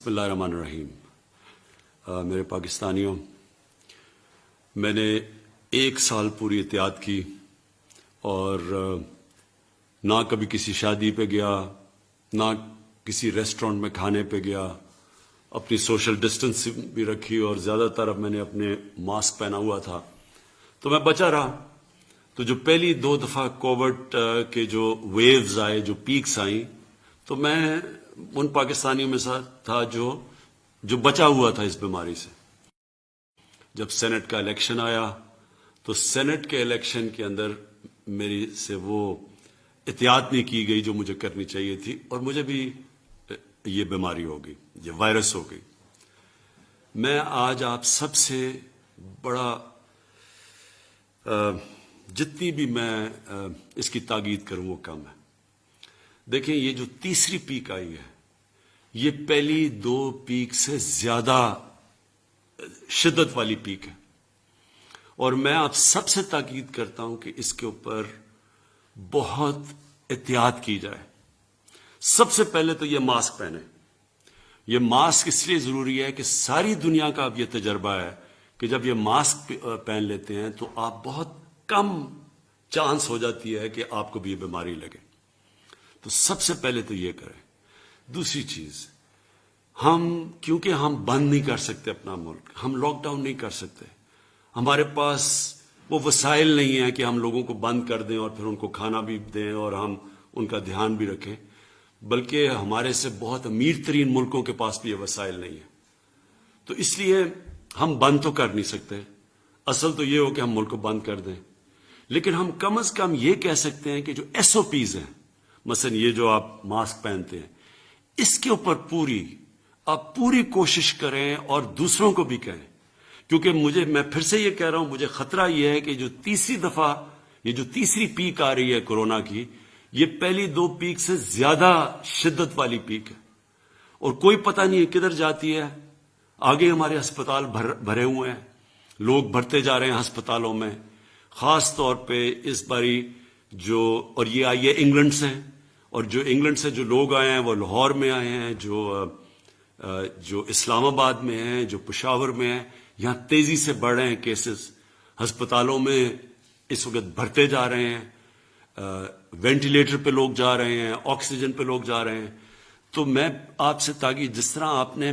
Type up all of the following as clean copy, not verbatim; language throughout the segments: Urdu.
بسم اللہ الرحمن الرحیم. میرے پاکستانیوں، میں نے 1 سال پوری احتیاط کی اور نہ کبھی کسی شادی پہ گیا، نہ کسی ریسٹورنٹ میں کھانے پہ گیا. اپنی سوشل ڈسٹنس بھی رکھی اور زیادہ تر اب میں نے اپنے ماسک پہنا ہوا تھا تو میں بچا رہا. تو جو پہلی 2 دفعہ کووڈ کے جو ویوز آئے، جو پیکس آئیں، تو میں ان پاکستانیوں میں تھا جو بچا ہوا تھا اس بیماری سے. جب سینٹ کا الیکشن آیا تو سینٹ کے الیکشن کے اندر میری سے وہ احتیاط نہیں کی گئی جو مجھے کرنی چاہیے تھی، اور مجھے بھی یہ بیماری ہو گئی، یہ وائرس ہو گئی. میں آج آپ سب سے بڑا جتنی بھی میں اس کی تاکید کروں وہ کم ہے. دیکھیں، یہ جو تیسری پیک آئی ہے یہ پہلی 2 پیک سے زیادہ شدت والی پیک ہے، اور میں آپ سب سے تاکید کرتا ہوں کہ اس کے اوپر بہت احتیاط کی جائے. سب سے پہلے تو یہ ماسک پہنے. یہ ماسک اس لیے ضروری ہے کہ ساری دنیا کا اب یہ تجربہ ہے کہ جب یہ ماسک پہن لیتے ہیں تو آپ بہت کم چانس ہو جاتی ہے کہ آپ کو بھی یہ بیماری لگے. تو سب سے پہلے تو یہ کریں. دوسری چیز، کیونکہ ہم بند نہیں کر سکتے اپنا ملک، ہم لاک ڈاؤن نہیں کر سکتے، ہمارے پاس وہ وسائل نہیں ہیں کہ ہم لوگوں کو بند کر دیں اور پھر ان کو کھانا بھی دیں اور ہم ان کا دھیان بھی رکھیں، بلکہ ہمارے سے بہت امیر ترین ملکوں کے پاس بھی یہ وسائل نہیں ہیں. تو اس لیے ہم بند تو کر نہیں سکتے. اصل تو یہ ہو کہ ہم ملک کو بند کر دیں، لیکن ہم کم از کم یہ کہہ سکتے ہیں کہ جو SOPs ہیں، مثلا یہ جو آپ ماسک پہنتے ہیں، اس کے اوپر آپ پوری کوشش کریں اور دوسروں کو بھی کہیں. کیونکہ میں پھر سے یہ کہہ رہا ہوں، مجھے خطرہ یہ ہے کہ جو تیسری پیک آ رہی ہے کورونا کی، یہ پہلی 2 پیک سے زیادہ شدت والی پیک ہے، اور کوئی پتہ نہیں ہے کدھر جاتی ہے. آگے ہمارے ہسپتال بھرے ہوئے ہیں، لوگ بھرتے جا رہے ہیں ہسپتالوں میں. خاص طور پہ اس باری اور یہ آئی ہے انگلینڈ سے، اور جو انگلینڈ سے جو لوگ آئے ہیں وہ لاہور میں آئے ہیں، جو اسلام آباد میں ہیں، جو پشاور میں ہیں. یہاں تیزی سے بڑھ رہے ہیں کیسز، ہسپتالوں میں اس وقت بھرتے جا رہے ہیں، وینٹیلیٹر پہ لوگ جا رہے ہیں، آکسیجن پہ لوگ جا رہے ہیں. تو میں آپ سے تاکہ جس طرح آپ نے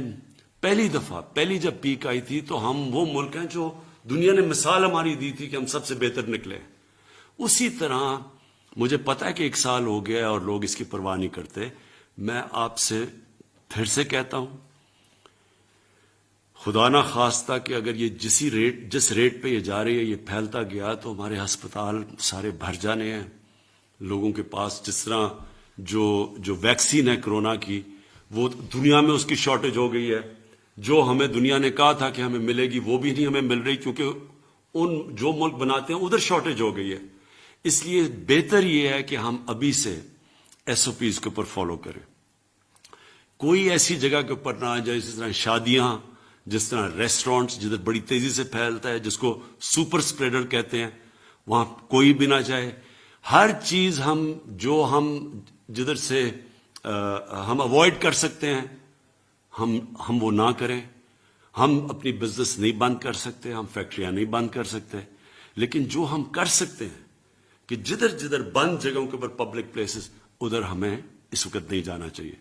پہلی جب پیک آئی تھی تو ہم وہ ملک ہیں جو دنیا نے مثال ہماری دی تھی کہ ہم سب سے بہتر نکلے. اسی طرح مجھے پتا ہے کہ 1 سال ہو گیا اور لوگ اس کی پرواہ نہیں کرتے. میں آپ سے پھر سے کہتا ہوں، خدا نہ خواستہ کہ اگر یہ جس ریٹ پہ یہ جا رہی ہے یہ پھیلتا گیا تو ہمارے ہسپتال سارے بھر جانے ہیں لوگوں کے پاس. جس طرح جو ویکسین ہے کرونا کی، وہ دنیا میں اس کی شارٹیج ہو گئی ہے. جو ہمیں دنیا نے کہا تھا کہ ہمیں ملے گی وہ بھی نہیں ہمیں مل رہی، کیونکہ جو ملک بناتے ہیں ادھر شارٹیج ہو گئی ہے. اس لیے بہتر یہ ہے کہ ہم ابھی سے SOPs کے اوپر فالو کریں. کوئی ایسی جگہ کے اوپر نہ جائے جس طرح شادیاں، جس طرح ریسٹورنٹس جدھر بڑی تیزی سے پھیلتا ہے، جس کو سپر اسپریڈر کہتے ہیں، وہاں کوئی بھی نہ جائے. ہر چیز ہم جدھر سے ہم اوائڈ کر سکتے ہیں ہم وہ نہ کریں. ہم اپنی بزنس نہیں بند کر سکتے، ہم فیکٹریاں نہیں بند کر سکتے، لیکن جو ہم کر سکتے ہیں کہ جدھر بند جگہوں کے اوپر پبلک پلیسز، ادھر ہمیں اس وقت نہیں جانا چاہیے.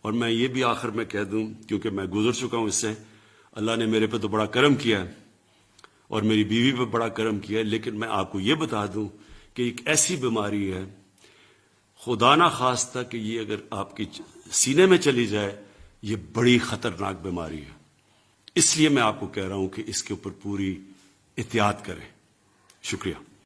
اور میں یہ بھی آخر میں کہہ دوں، کیونکہ میں گزر چکا ہوں اس سے، اللہ نے میرے پہ تو بڑا کرم کیا ہے اور میری بیوی پہ بڑا کرم کیا ہے، لیکن میں آپ کو یہ بتا دوں کہ ایک ایسی بیماری ہے، خدا نہ خواستہ کہ یہ اگر آپ کی سینے میں چلی جائے، یہ بڑی خطرناک بیماری ہے. اس لیے میں آپ کو کہہ رہا ہوں کہ اس کے اوپر پوری احتیاط کریں. شکریہ.